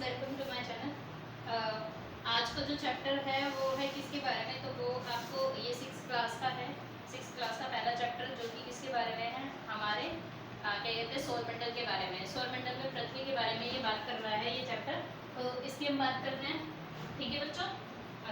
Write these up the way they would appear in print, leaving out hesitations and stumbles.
Welcome to my channel. आज का जो चैप्टर है वो है किसके बारे में, तो वो आपको ये 6th क्लास का है। 6th क्लास का पहला चैप्टर जो कि किसके बारे में है, हमारे क्या कहते हैं सौरमंडल के बारे में। सौरमंडल में पृथ्वी के बारे में ये बात कर रहा है ये चैप्टर, तो इसकी हम बात करते हैं। ठीक है बच्चों,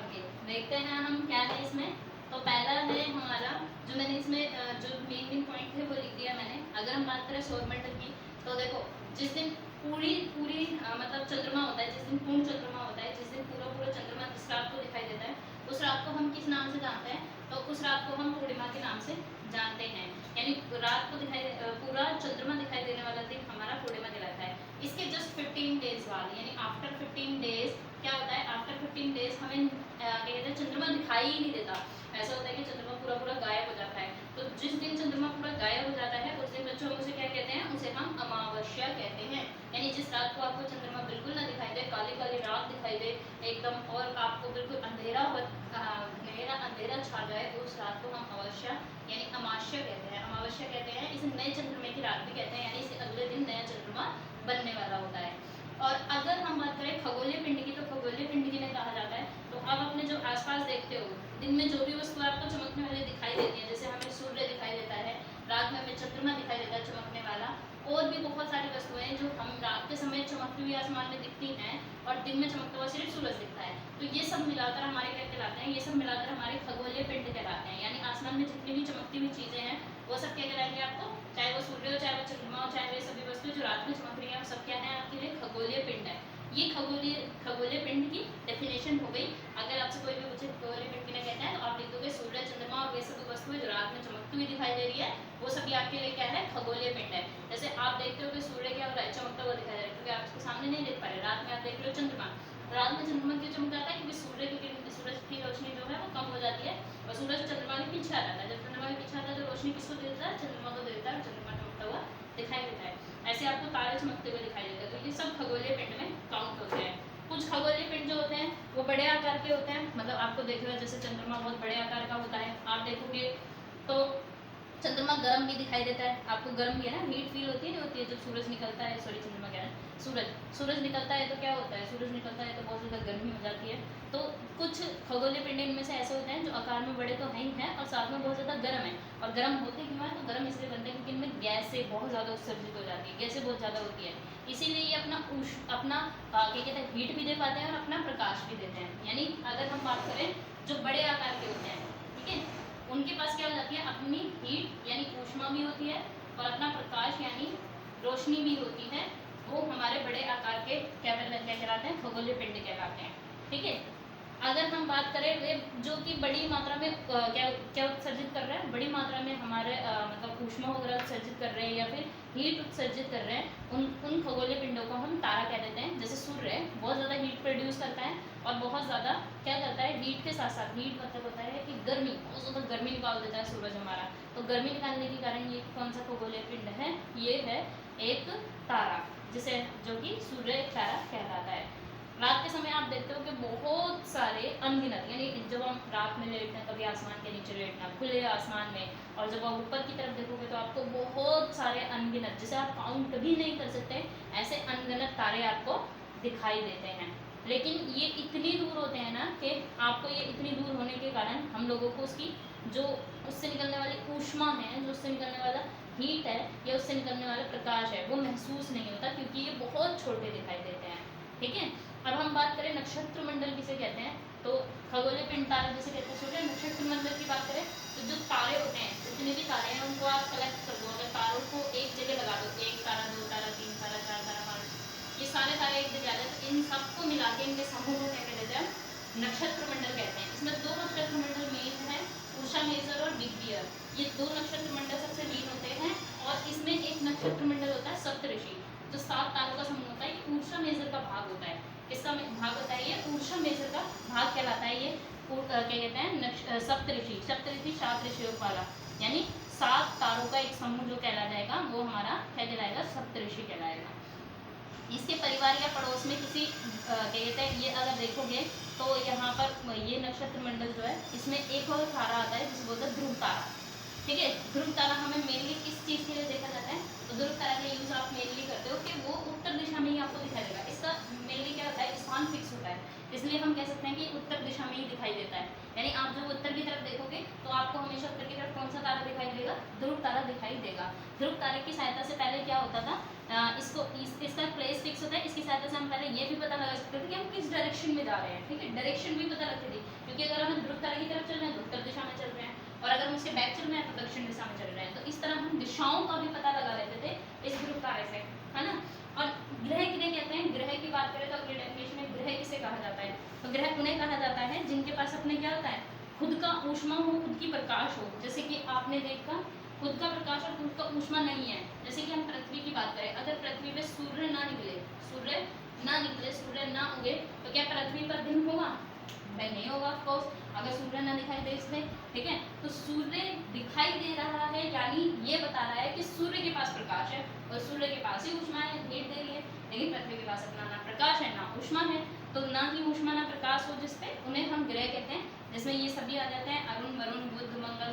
ओके देखते हैं हम क्या है इसमें। तो पहला है हमारा, जो मैंने इसमें जो मेन पॉइंट थे वो लिख दिया मैंने। अगर हम बात करें सौरमंडल की, तो देखो जिस दिन पूरी पूरी मतलब चंद्रमा होता है, जिस दिन पूर्ण चंद्रमा होता है, जिस दिन पूरा चंद्रमा जिस रात को दिखाई देता है, उस रात को हम किस नाम से जानते हैं, तो उस रात को हम पूर्णिमा के नाम से जानते हैं। यानी रात को पूरा चंद्रमा दिखाई देने वाला दिन हमारा पूर्णिमा कहलाता है। इसके जस्ट 15 डेज बाद, यानी आफ्टर 15 डेज क्या होता है, आफ्टर 15 डेज हमें कहते हैं चंद्रमा दिखाई ही नहीं देता। ऐसा होता है कि चंद्रमा पूरा गायब हो जाता है। तो जिस दिन चंद्रमा पूरा गायब हो जाता है उस दिन बच्चों उसे क्या कहते हैं, उसे हम अमावस्या कहते हैं। यानी जिस रात को आपको चंद्रमा बिल्कुल ना दिखाई दे, काली काली रात दिखाई दे एकदम, और आपको बिल्कुल अंधेरा छा जाए, उस रात को हम अमावस्या यानी अमावस्या कहते हैं। अमावस्या कहते हैं, इसे नए चंद्रमा की रात भी कहते हैं, यानी इसे अगले दिन नया चंद्रमा बनने वाला होता है। और अगर हम बात करें खगोलीय पिंड की, तो खगोलीय पिंड की ने कहा जाता है, तो आप अपने जो आसपास देखते हो दिन में जो भी वस्तु आपको चमकने वाली दिखाई देती है, जैसे हमें सूर्य दिखाई देता है, रात में हमें चंद्रमा दिखाई देता है चमकने वाला, और भी बहुत सारी वस्तुएं जो हम रात के समय चमकती हुई आसमान में दिखती हैं और दिन में चमकता हुआ सिर्फ सूरज दिखता है। तो ये सब मिलाकर हमारे क्या कहलाते हैं, ये सब मिलाकर हमारे खगोलीय पिंड कहलाते हैं। यानी आसमान में जितनी भी चमकती हुई चीजें हैं वो सब क्या कहलाएंगे आपको, चाहे वो सूर्य हो, चाहे वो चंद्रमा हो, चाहे वे सभी वस्तुएं जो रात में चमक रही है, सब क्या है आपके लिए खगोलीय पिंड है। ये खगोलीय पिंड की डेफिनेशन हो गई। अगर आपसे कोई भी पूछे खगोलीय पिंड किन्हें कहते हैं, तो आप लिख दोगे सूर्य, चंद्रमा और वे सभी वस्तुएं जो रात में चमकती हुई दिखाई दे रही है, वो सभी आपके लिए क्या है, खगोलीय पिंड है। जैसे आप देखते हो कि सूर्य क्या हो रहा है, चमकता हुआ दिखाई दे रहा है, क्योंकि आप उसके सामने नहीं देख पा रहे। रात में आप देख रहे हो चंद्रमा, रात में चंद्रमा क्यों चमक जाता है, क्योंकि सूरज की रोशनी जो है वो कम हो जाती है और सूरज चंद्रमा के पीछे आ जाता है। जब चंद्रमा के पीछे आता है तो रोशनी किसको देता है, चंद्रमा को देता है, और चंद्रमा चमकता हुआ दिखाई देता है। ऐसे आपको तारे चमकते हुए दिखाई देते हैं। तो ये सब खगोलीय पिंड में काउंट होते हैं। कुछ खगोलीय पिंड जो होते हैं वो बड़े आकार के होते हैं, मतलब आपको देखोगे जैसे चंद्रमा बहुत बड़े आकार का होता है, आप देखोगे तो चंद्रमा गर्म भी दिखाई देता है। आपको गर्म भी है ना, हीट फील होती है नहीं होती है जब सूरज निकलता है, सॉरी चंद्रमा कह रहा है, सूरज निकलता है तो क्या होता है, सूरज निकलता है तो बहुत ज़्यादा गर्मी हो जाती है। तो कुछ खगोलीय पिंड इनमें से ऐसे होते हैं जो आकार में बड़े तो हैं ही हैं और साथ में बहुत ज़्यादा गर्म है। और गर्म होते क्यों है, तो गर्म इसलिए बनते हैं क्योंकि इनमें गैसें बहुत ज़्यादा उत्सर्जित हो जाती है, गैसें बहुत ज़्यादा होती है, इसीलिए ये अपना क्या कहते हैं हीट भी दे पाते हैं और अपना प्रकाश भी देते हैं। यानी अगर हम बात करें जो बड़े आकार के होते हैं, ठीक है, उनके पास क्या हो जाती है, अपनी हीट यानी ऊष्मा भी होती है और अपना प्रकाश यानी रोशनी भी होती है। वो हमारे बड़े आकार के क्या कहलाते हैं, खगोलीय पिंड कहलाते हैं। ठीक है, अगर हम बात करें वे जो कि बड़ी मात्रा में क्या उत्सर्जित कर रहे हैं, बड़ी मात्रा में हमारे मतलब ऊष्मा वगैरह उत्सर्जित कर रहे हैं या फिर हीट उत्सर्जित कर रहे हैं, उन खगोलीय पिंडों को हम तारा कह देते हैं। जैसे सूर्य बहुत ज़्यादा हीट प्रोड्यूस करता है और बहुत ज़्यादा क्या करता है, हीट के साथ साथ, हीट मतलब होता है कि गर्मी, बहुत ज़्यादा गर्मी निकाल देता है सूरज हमारा। तो गर्मी निकालने के कारण ये कौन सा खगोलीय पिंड है, ये है एक तारा, जिसे जो कि सूर्य तारा कहलाता है। रात के समय आप देखते हो कि बहुत सारे अनगिनत, यानी जब हम रात में लेटते हैं कभी आसमान के नीचे लेटना खुले आसमान में, और जब आप ऊपर की तरफ देखोगे तो आपको बहुत सारे अनगिनत, जिसे आप काउंट भी नहीं कर सकते, ऐसे अनगिनत तारे आपको दिखाई देते हैं। लेकिन ये इतनी दूर होते हैं ना कि आपको ये इतनी दूर होने के कारण हम लोगों को उसकी जो उससे निकलने वाली ऊष्मा है, जो उससे निकलने वाला हीट है या उससे निकलने वाला प्रकाश है, वो महसूस नहीं होता, क्योंकि ये बहुत छोटे दिखाई देते हैं। ठीक है, अब हम बात करें नक्षत्र मंडल किसे कहते हैं, तो खगोलीय पिंड तारा जिसे कहते हैं सूर्य। नक्षत्र मंडल की बात करें तो जो तारे होते हैं, जितने भी तारे हैं उनको आप कलेक्ट कर दो, अगर तारों को एक जगह लगा दो, 1 तारा 2 तारा 3 तारा 4 तारा 5, ये सारे तारे एक जगह आ जाए, तो इन सबको मिला के इनके समूह को क्या कहते हैं, नक्षत्र मंडल कहते हैं। इसमें 2 नक्षत्र मंडल मेन है, उषा मेजर और बिग बियर। ये 2 नक्षत्र मंडल सबसे मेन होते हैं। और इसमें एक नक्षत्र मंडल होता है सप्तऋषि, जो 7 तारों का समूह होता है। ये ऊर्जा मेजर का भाग होता है। इसका भाग होता है, ये ऊर्जा मेजर का भाग कहलाता है। ये क्या कहते हैं, सप्तऋषि 7 ऋषियों वाला, यानी 7 तारों का एक समूह जो कहला जाएगा वो हमारा क्या कहलाएगा, सप्तऋषि कहलाएगा। इसके परिवार या पड़ोस में किसी क्या कहते हैं, ये अगर देखोगे तो यहाँ पर ये नक्षत्र मंडल जो है इसमें एक और तारा आता है जिसे बोलते हैं ध्रुव तारा। ठीक है, ध्रुव तारा हमें मेनली किस चीज़ के लिए देखा जाता है, तो ध्रुव तारा का यूज़ आप मेनली करते हो कि वो उत्तर दिशा में ही आपको दिखाई देगा। इसका मेनली क्या इसलिए हम कह सकते हैं कि उत्तर दिशा में ही दिखाई देता है। यानी आप जब उत्तर की तरफ देखोगे तो आपको हमेशा उत्तर की तरफ कौन सा तारा दिखाई देगा? ध्रुव तारा दिखाई देगा। ध्रुव तारे की सहायता से पहले क्या होता था, इसका प्लेस फिक्स होता है, इसकी सहायता से हम पहले ये भी पता लगा सकते थे कि हम किस डायरेक्शन में जा रहे हैं। ठीक है, डायरेक्शन भी पता लगती थी, क्योंकि अगर हम ध्रुव तारे की तरफ चल रहे हैं तो उत्तर दिशा में चल रहे हैं, और अगर हम उसके बैक चल रहे हैं तो दक्षिण दिशा में चल रहे हैं। तो इस तरह हम दिशाओं का भी पता लगा लेते थे इस ध्रुव तारे से, है ना। और ग्रह किन्हें कहते हैं? ग्रह की बात करें तो अगले डेफिनेशन में ग्रह किसे कहा जाता है? तो ग्रह उन्हें कहा जाता है जिनके पास अपने क्या होता है, खुद का ऊष्मा हो, खुद की प्रकाश हो। जैसे कि आपने देखा खुद का प्रकाश और खुद का ऊष्मा नहीं है। जैसे कि हम पृथ्वी की बात करें, अगर पृथ्वी पे सूर्य ना निकले, सूर्य ना उगे तो क्या पृथ्वी पर दिन होगा? नहीं होगा ऑफकोर्स, अगर सूर्य ना दिखाई दे इसमें। ठीक है, तो सूर्य दिखाई दे रहा है, यानी ये बता रहा है कि सूर्य के पास प्रकाश है और सूर्य के पास ही ऊष्मा है, हीट दे रही है। लेकिन पृथ्वी के पास अपना ना प्रकाश है ना ऊष्मा है, तो ना ही ऊष्मा ना प्रकाश हो जिसपे, उन्हें हम ग्रह कहते हैं। जिसमें ये सभी आ जाते हैं, अरुण, वरुण, बुध, मंगल,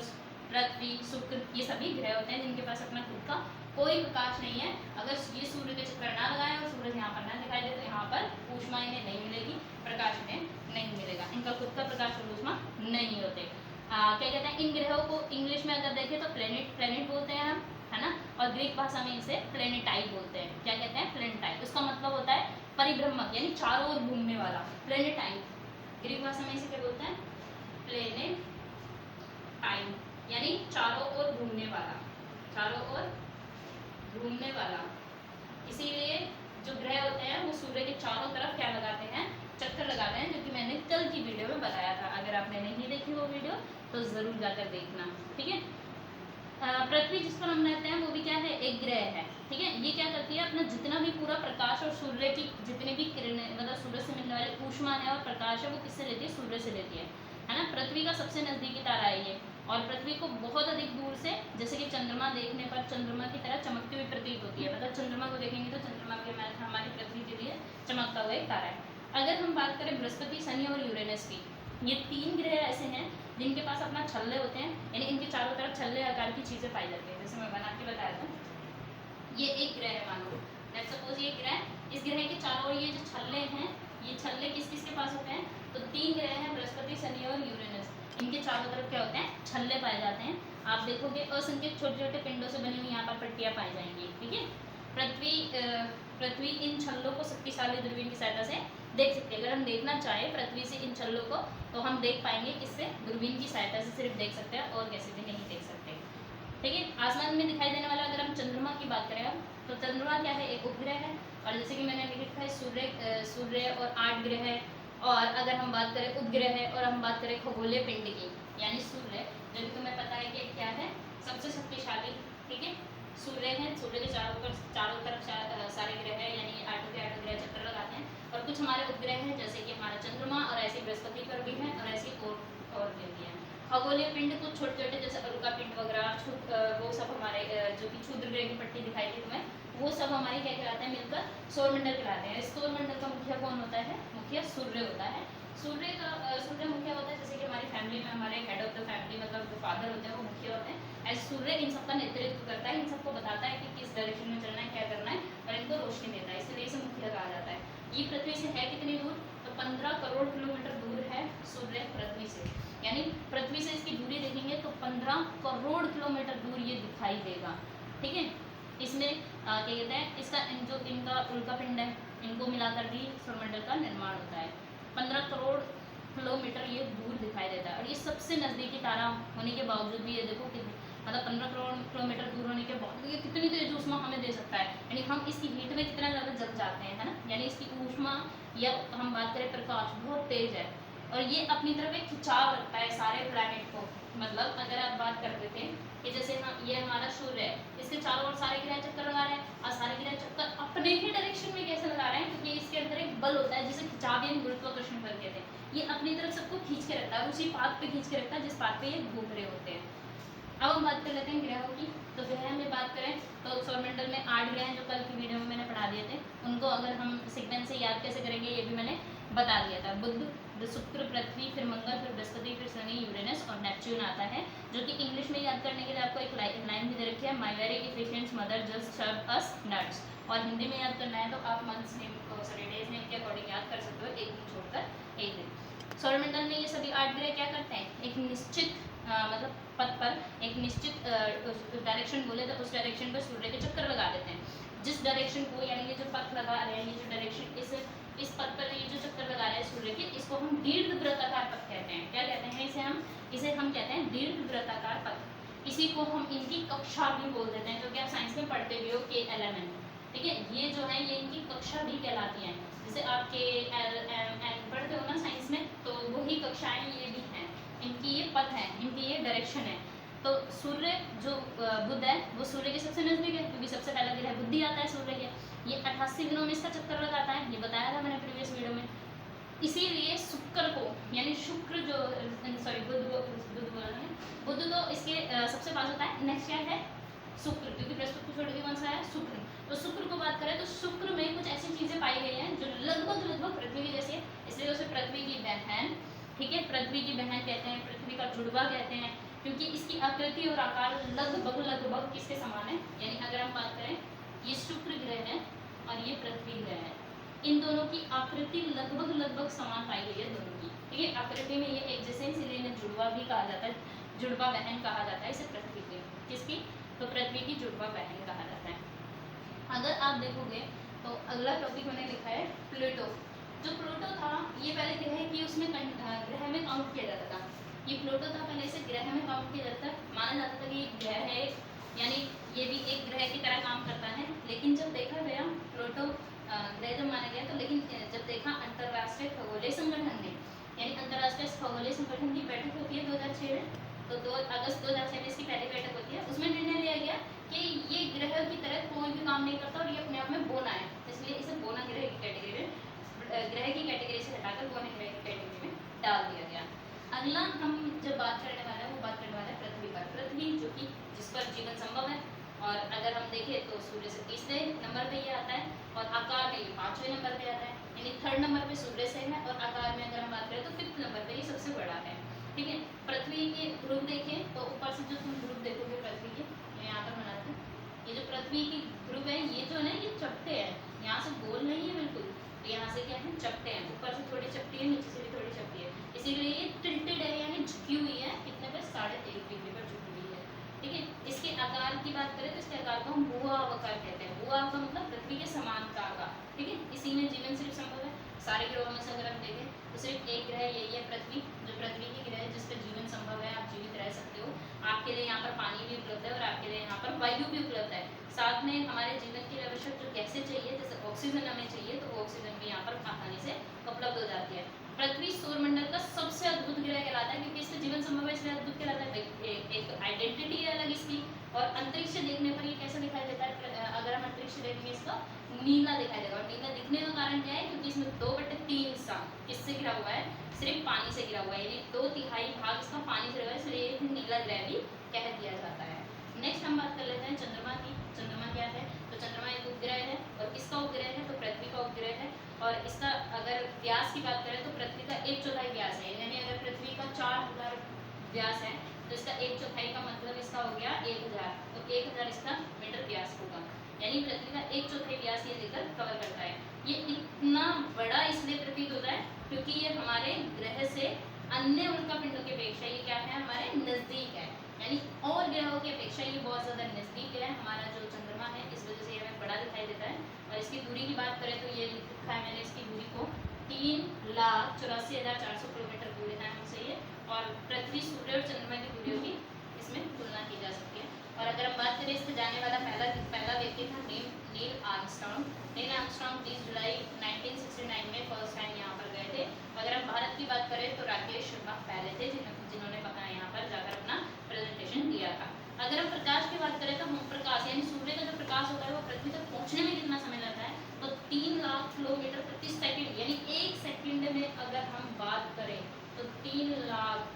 पृथ्वी, शुक्र, ये सभी ग्रह होते हैं जिनके पास अपना खुद का कोई प्रकाश नहीं है। अगर ये सूर्य के चक्कर ना लगाए और सूरज यहाँ पर ना दिखाई दे तो यहाँ पर ऊष्मा इन्हें नहीं मिलेगी, प्रकाश इन्हें नहीं मिलेगा, इनका खुद का प्रकाश और ऊष्मा नहीं होते। क्या कहते हैं इन ग्रहों को? इंग्लिश में अगर देखें तो प्लेनेट बोलते हैं हम, है ना, और ग्रीक भाषा में इसे प्लेनेटाई बोलते हैं। क्या कहते हैं? प्लेनेटाई। उसका मतलब होता है परिभ्रमक, यानी चारों ओर घूमने वाला, प्लेनेटाई। ग्रीक भाषा में इसे क्या बोलते हैं? प्लेनेटाई, यानी चारों ओर घूमने वाला, चारों ओर घूमने वाला। इसीलिए जो ग्रह होते हैं वो सूर्य के चारों तरफ क्या लगाते हैं? चक्कर लगाते हैं, जो कि मैंने कल की वीडियो में बताया था। अगर आपने नहीं देखी वो वीडियो तो जरूर जाकर देखना। ठीक है, पृथ्वी जिस पर हम रहते हैं वो भी क्या है? एक ग्रह है। ठीक है, ये क्या करती है? अपना जितना भी पूरा प्रकाश और सूर्य की जितनी भी किरणें, मतलब सूर्य से मिलने वाले ऊष्मा है और प्रकाश है, वो किससे लेती है? सूर्य से लेती है ना। पृथ्वी का सबसे नजदीकी तारा है ये, और पृथ्वी को बहुत अधिक दूर से, जैसे कि चंद्रमा देखने पर चंद्रमा की तरह चमकती हुई प्रतीत होती है। मतलब चंद्रमा को देखेंगे तो चंद्रमा के हमारी पृथ्वी के लिए चमकता हुआ एक तारा है। अगर हम बात करें बृहस्पति, शनि और यूरेनस की, ये तीन ग्रह ऐसे हैं जिनके पास अपना छल्ले होते हैं, यानी इनके चारों तरफ छल्ले आकार की चीज़ें पाई जाती हैं। जैसे मैं बना के बताया था, ये एक ग्रह है, मानो लेट्स सपोज ये ग्रह, इस ग्रह के चारों ओर ये जो छल्ले हैं, ये छल्ले किस किस के पास होते हैं? तो तीन ग्रह हैं, बृहस्पति, शनि और यूरेनस। इनके चारों तरफ क्या होते हैं? छल्ले पाए जाते हैं। आप देखोगे असंख्य छोटे छोटे पिंडों से बनी हुई यहाँ पर पट्टियाँ पाई जाएंगी। ठीक है, पृथ्वी इन छल्लों को शक्तिशाली दूरबीन की सहायता से देख सकते हैं। अगर हम देखना चाहें पृथ्वी से इन छल्लों को तो हम देख पाएंगे किससे? दूरबीन की सहायता से सिर्फ देख सकते हैं, और कैसे भी नहीं देख सकते। ठीक है, आसमान में दिखाई देने वाला अगर हम चंद्रमा की बात करें तो चंद्रमा क्या है? एक उपग्रह है, और जैसे कि मैंने लिखा है सूर्य और 8 ग्रह है। और अगर हम बात करें उपग्रह है और हम बात करें खगोलीय पिंड की, यानी सूर्य, जो कि तुम्हें पता है कि क्या है? सबसे शक्तिशाली। ठीक है, सूर्य है, सूर्य के चारों तरफ सारे ग्रह है, यानी 8 के 8 ग्रह चक्कर लगाते हैं। और कुछ हमारे उपग्रह हैं, जैसे कि हमारा चंद्रमा, और ऐसे बृहस्पति पर भी है, और ऐसे और भी हैं। खगोलीय पिंड कुछ छोटे छोटे, जैसे उल्का पिंड वगैरह, वो सब हमारे जो कि क्षुद्र ग्रह की पट्टी दिखाई थी तुम्हें, वो सब हमारी क्या कहलाते हैं? मिलकर सौरमंडल कहलाते हैं। इस सौरमंडल का मुखिया कौन होता है? मुखिया सूर्य होता है। सूर्य मुखिया होता है, जैसे कि हमारी फैमिली में हमारे हेड ऑफ द फैमिली, मतलब जो फादर होते हैं वो मुखिया होते हैं। ऐसे सूर्य इन सबका नेतृत्व करता है, इन सबको बताता है कि किस डायरेक्शन में चलना है, क्या करना है, और इनको रोशनी देता है, इसलिए इसे मुखिया कहा जाता है। ये पृथ्वी से है कितनी दूर? तो 15 करोड़ किलोमीटर दूर है सूर्य पृथ्वी से, यानी पृथ्वी से इसकी दूरी देखेंगे तो 15 करोड़ किलोमीटर दूर ये दिखाई देगा। ठीक है, इसमें क्या कहते हैं? इसका जो इनका उल्का पिंड है, इनको मिलाकर भी सौरमंडल का निर्माण होता है। 15 करोड़ किलोमीटर ये दूर दिखाई देता है, और ये सबसे नज़दीकी तारा होने के बावजूद भी ये देखो कि मतलब 15 करोड़ किलोमीटर दूर होने के बाद ये कितनी तेज ऊष्मा हमें दे सकता है, यानी हम इसकी हीट में कितना ज़्यादा जल जाते हैं, है ना। यानी इसकी ऊष्मा या हम बात करें प्रकाश बहुत तेज है, और ये अपनी तरफ एक खिंचाव रखता है सारे प्लैनेट को। मतलब अगर आप बात करते थे कि जैसे हम ये हमारा सूर्य है, इसके चारों ओर सारे ग्रह चक्कर लगा रहे हैं, और सारे ग्रह चक्कर अपने ही डायरेक्शन में कैसे लगा रहे हैं? क्योंकि इसके अंदर एक बल होता है जिसे खिंचाव यानी गुरुत्वाकर्षण बल कहते हैं। ये अपनी तरफ सबको खींच के रखता है, उसी पाथ पे खींच के रखता है जिस पाथ पे ये घूम रहे होते हैं। अब हम बात कर लेते हैं ग्रहों की। तो ग्रह में बात करें तो सौरमंडल में 8 ग्रह हैं, जो कल की वीडियो में मैंने पढ़ा दिए थे। उनको अगर हम सीक्वेंस से याद कैसे करेंगे ये भी मैंने बता दिया था। बुध, शुक्र, पृथ्वी, फिर मंगल, फिर बृहस्पति, फिर शनि, यूरेनस और नेपच्यून आता है, जो कि इंग्लिश में याद करने के लिए आपको एक लाइन भी दे रखी है, my very efficient mother just serve us nuts. और हिंदी में याद करना है तो आप मंथ्स नेम डेज नेम के अकॉर्डिंग याद कर सकते हो, एक दिन छोड़कर सौरमंडल में ये सभी 8 ग्रह क्या करते हैं, एक निश्चित मतलब पथ पर एक निश्चित डायरेक्शन बोले तो उस डायरेक्शन पर सूर्य के चक्कर लगा देते हैं। जिस डायरेक्शन को यानी ये जो पथ लगा रहे हैं, ये जो डायरेक्शन इस पथ पर ये जो चक्कर लगा रहे हैं सूर्य के, इसको हम दीर्घवृत्ताकार पथ कहते हैं। क्या कहते हैं इसे हम कहते हैं दीर्घवृत्ताकार पथ। इसी को हम इनकी कक्षा भी बोल देते हैं, जो कि आप साइंस में पढ़ते भी हो, K-L-M-N। ठीक है, ये जो है ये इनकी कक्षा भी कहलाती हैं। जैसे आप K-L-M-N पढ़ते हो ना साइंस में, तो वही कक्षाएं ये भी हैं। इनकी ये पथ है, इनकी ये डायरेक्शन है। तो सूर्य जो बुध है वो सूर्य के सबसे नजदीक है, क्योंकि सबसे पहला ग्रह बुध ही आता है सूर्य के। ये 88 दिनों में इसका चक्कर लगाता है, ये बताया था मैंने प्रीवियस वीडियो में। इसीलिए शुक्र को यानी शुक्र जो बुध तो इसके सबसे पास होता है। नेक्स्ट क्या है, शुक्र, क्योंकि बृहस्पति को छोड़ के कौन सा है, शुक्र। तो शुक्र को बात करें तो शुक्र में कुछ ऐसी चीजें पाई गई हैं जो लगभग पृथ्वी की जैसी है, इसलिए उसे पृथ्वी की बहन, ठीक है, पृथ्वी की बहन कहते हैं, पृथ्वी का जुड़वा कहते हैं, क्योंकि इसकी आकृति और आकार लगभग किसके समान है। यानी अगर हम बात करें, ये शुक्र ग्रह है और ये पृथ्वी ग्रह है, इन दोनों की आकृति लगभग समान पाई गई है दोनों की। ठीक है, आकृति में ये एक जैसे, इसलिए इन्हें जुड़वा भी कहा जाता है, जुड़वा बहन कहा जाता है इसे पृथ्वी की। किसकी, तो पृथ्वी की जुड़वा बहन कहा जाता है। अगर आप देखोगे तो अगला टॉपिक मैंने लिखा है प्लूटो। जो प्लूटो था ये पहले ग्रह की उसमें ग्रह में काउंट किया जाता था। ये प्लूटो था, पहले इसे ग्रह में काउंट किया जाता था, माना जाता था कि ये ग्रह है, यानी ये भी एक ग्रह की तरह काम करता है। लेकिन जब देखा गया प्लूटो ग्रह जब माना गया, तो लेकिन जब देखा अंतर्राष्ट्रीय खगोलीय संगठन ने, यानी अंतर्राष्ट्रीय खगोलीय संगठन की बैठक होती है 2006 में, तो 2 अगस्त 2006 में इसकी पहली बैठक होती है। उसमें निर्णय लिया गया कि ये ग्रह की तरह कोई भी काम नहीं करता और ये अपने आप में बोना है, इसलिए इसे बोना ग्रह की कैटेगरी में, ग्रह की कैटेगरी से हटाकर बोने ग्रह की कैटेगरी में डाल दिया गया। अगला हम जब बात करने वाले हैं वो बात करने वाले हैं पृथ्वी पर। पृथ्वी जो कि जिस पर जीवन संभव है, और अगर हम देखें तो सूर्य से 30वें नंबर पे ये आता है, और आकार में ये 5वें नंबर पे आता है, यानी 3rd नंबर पे सूर्य से है, और आकार में अगर हम बात करें तो 5th नंबर पे ये सबसे बड़ा है। ठीक है, पृथ्वी के ग्रुप देखें तो ऊपर से जो तुम ग्रुप देखोगे पृथ्वी के, यहाँ पर बनाते हैं, ये जो पृथ्वी की ग्रुप है ये जो है ना, ये चपटे हैं, यहाँ से गोल नहीं है बिल्कुल, तो यहाँ से क्या है, चपटे हैं, ऊपर से थोड़ी चपटी है, नीचे से भी थोड़ी चपटी है, इसीलिए ये टिल्टेड है, यानी झुकी हुई है। कितने पर, 1.5 डिग्री पर झुकी हुई है। ठीक है, इसके आकार की बात करें तो इसके आकार को हम भूआकार कहते हैं। भूआ का मतलब पृथ्वी के समान का आकार। ठीक है, इसी में जीवन सिर्फ संभव है। सारे ग्रहों में से अगर हम देखें तो सिर्फ एक ग्रह यही है पृथ्वी, जो पृथ्वी की ग्रह है जिस पर जीवन संभव है, आप जीवित रह सकते हो। आपके लिए यहाँ पर पानी भी उपलब्ध है और आपके लिए यहाँ पर वायु भी उपलब्ध है। साथ में हमारे जीवन के लिए आवश्यक जो गैसें चाहिए, जैसे ऑक्सीजन हमें चाहिए, तो ऑक्सीजन भी यहाँ पर आसानी से उपलब्ध हो जाती है। पृथ्वी सौरमंडल का सबसे अद्भुत ग्रह कहलाता है, क्योंकि इससे जीवन संभव है, इसलिए अद्भुत कहलाता है। एक आइडेंटिटी है अलग इसकी, और अंतरिक्ष देखने पर ये कैसा दिखाई देता है, अगर हम अंतरिक्ष देखेंगे इसका नीला दिखाई देगा। और नीला दिखने का कारण क्या है, क्योंकि इसमें 2/3 हिस्सा किससे घिरा हुआ है, सिर्फ पानी से घिरा हुआ है, यानी 2/3 भाग इसका पानी से घिरा हुआ है, इसलिए नीला ग्रह भी कह दिया जाता है। नेक्स्ट हम बात कर लेते हैं चंद्रमा की। चंद्रमा क्या है, तो चंद्रमा एक उपग्रह है, और किसका उपग्रह है, तो पृथ्वी का उपग्रह है। और इसका अगर व्यास की बात करें तो पृथ्वी का 1/4 व्यास है, यानी अगर पृथ्वी का 4000 व्यास है तो इसका 1/4 का मतलब इसका हो गया 1000, तो 1000 इसका मीटर व्यास होगा, यानी पृथ्वी का 1/4 व्यास ये लेकर कवर करता है। ये इतना बड़ा इसलिए प्रतीत होता है क्योंकि ये हमारे ग्रह से अन्य उनका पिंडों की अपेक्षा ये क्या है, हमारे नजदीक है, यानी और ग्रहों की अपेक्षा ये बहुत ज़्यादा नज़दीक है हमारा जो चंद्रमा है, इस वजह से ये हमें बड़ा दिखाई देता है। और इसकी दूरी की बात करें तो ये लिखा है मैंने इसकी दूरी को 3,84,400 किलोमीटर दूरी है हमसे ये, और पृथ्वी, सूर्य और चंद्रमा की दूरियों की इसमें तुलना की जा सकती है। और अगर हम बात करें इस पर जाने वाला पहला व्यक्ति था नील आर्मस्ट्रॉन्ग। नील आर्मस्ट्रॉन्ग 30 जुलाई 1969 में फर्स्ट टाइम यहाँ पर गए थे। अगर हम भारत की बात करें तो राकेश शर्मा पहले थे जिन्होंने यहाँ पर जाकर अपना प्रेजेंटेशन दिया था। अगर हम प्रकाश की बात करें तो हम प्रकाश यानी सूर्य का जो प्रकाश होता है वो पृथ्वी तक पहुँचने में कितना समय लगता है, तो 3 लाख किलोमीटर प्रति सेकंड, यानी 1 सेकंड में अगर हम बात करें तो 3 लाख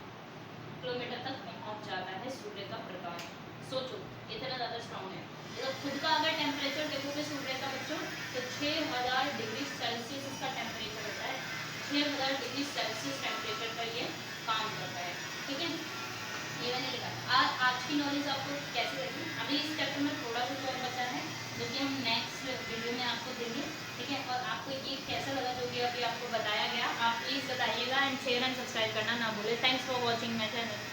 किलोमीटर तक पहुँच जाता है सूर्य का प्रकाश। सोचो इतना ज़्यादा स्ट्रॉन्ग है। जब खुद का अगर टेम्परेचर देखोगे सूर्य का बच्चों तो 6000 डिग्री सेल्सियस इसका टेम्परेचर होता है। 6000 डिग्री सेल्सियस टेम्परेचर पर ये काम करता है। ठीक है, ये मैंने लिखा। आज की नॉलेज आपको कैसी लगी? अभी इस चैप्टर में थोड़ा कुछ और बचा है जो कि हम नेक्स्ट वीडियो में आपको देंगे। ठीक है, और आपको ये कैसा लगा जो कि अभी आपको बताया गया, आप प्लीज़ बताइएगा एंड शेयर एंड सब्सक्राइब करना ना भूलें। Thanks for watching my channel.